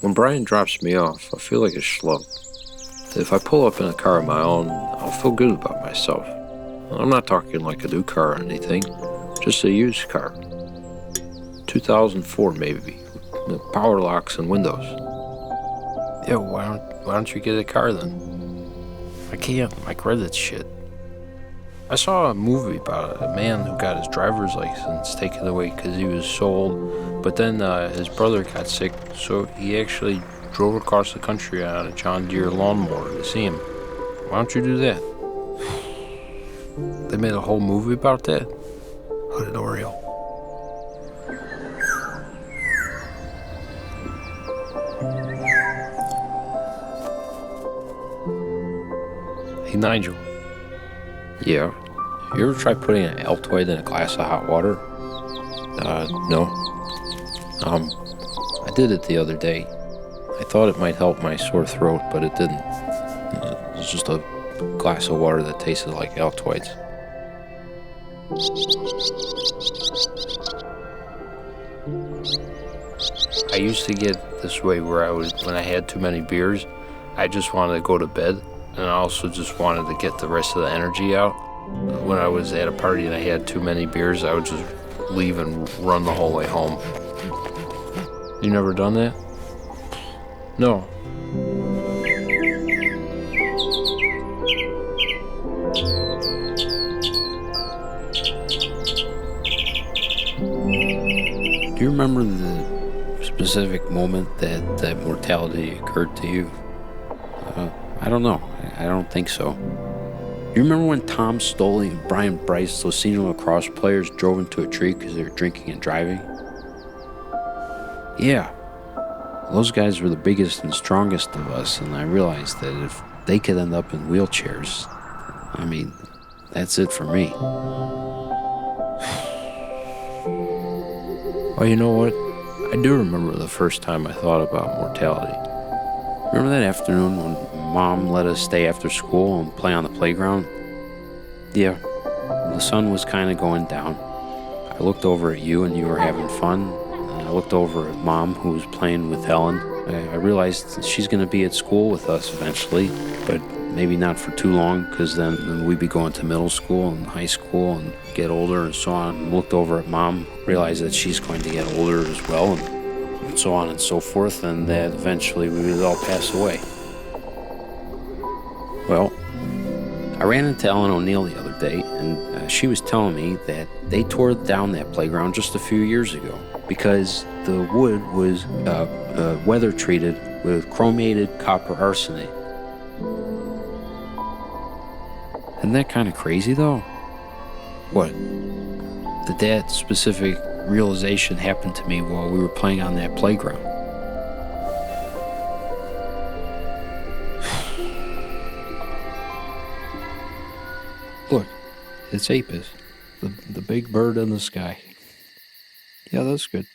When Brian drops me off, I feel like a schlub. If I pull up in a car of my own, I'll feel good about myself. I'm not talking like a new car or anything, just a used car. 2004 maybe, with power locks and windows. Yeah, why don't you get a car then? I can't, my credit's shit. I saw a movie about a man who got his driver's license taken away because he was so old, but then his brother got sick, so he actually drove across the country on a John Deere lawnmower to see him. Why don't you do that? They made a whole movie about that? Hooded Oriole. Hey, Nigel. Yeah. You ever try putting an Altoid in a glass of hot water? No. I did it the other day. I thought it might help my sore throat, but it didn't. It was just a glass of water that tasted like Altoids. I used to get this way where when I had too many beers, I just wanted to go to bed, and I also just wanted to get the rest of the energy out. When I was at a party and I had too many beers, I would just leave and run the whole way home. You never done that? No. Do you remember the specific moment that mortality occurred to you? I don't know. I don't think so. You remember when Tom Stoley and Brian Bryce, Lucino lacrosse players, drove into a tree because they were drinking and driving? Yeah. Those guys were the biggest and strongest of us, and I realized that if they could end up in wheelchairs, I mean, that's it for me. Well, you know what? I do remember the first time I thought about mortality. Remember that afternoon when Mom let us stay after school and play on the playground? Yeah, the sun was kind of going down. I looked over at you and you were having fun. And I looked over at Mom, who was playing with Helen. I realized that she's going to be at school with us eventually, but maybe not for too long, because then we'd be going to middle school and high school and get older and so on. And looked over at Mom, realized that she's going to get older as well, and so on and so forth, and that eventually we would all pass away. Well, I ran into Ellen O'Neill the other day, and she was telling me that they tore down that playground just a few years ago because the wood was weather treated with chromated copper arsenate. Isn't that kind of crazy, though? What? That specific realization happened to me while we were playing on that playground. Look, it's Apis, the big bird in the sky. Yeah, that's good.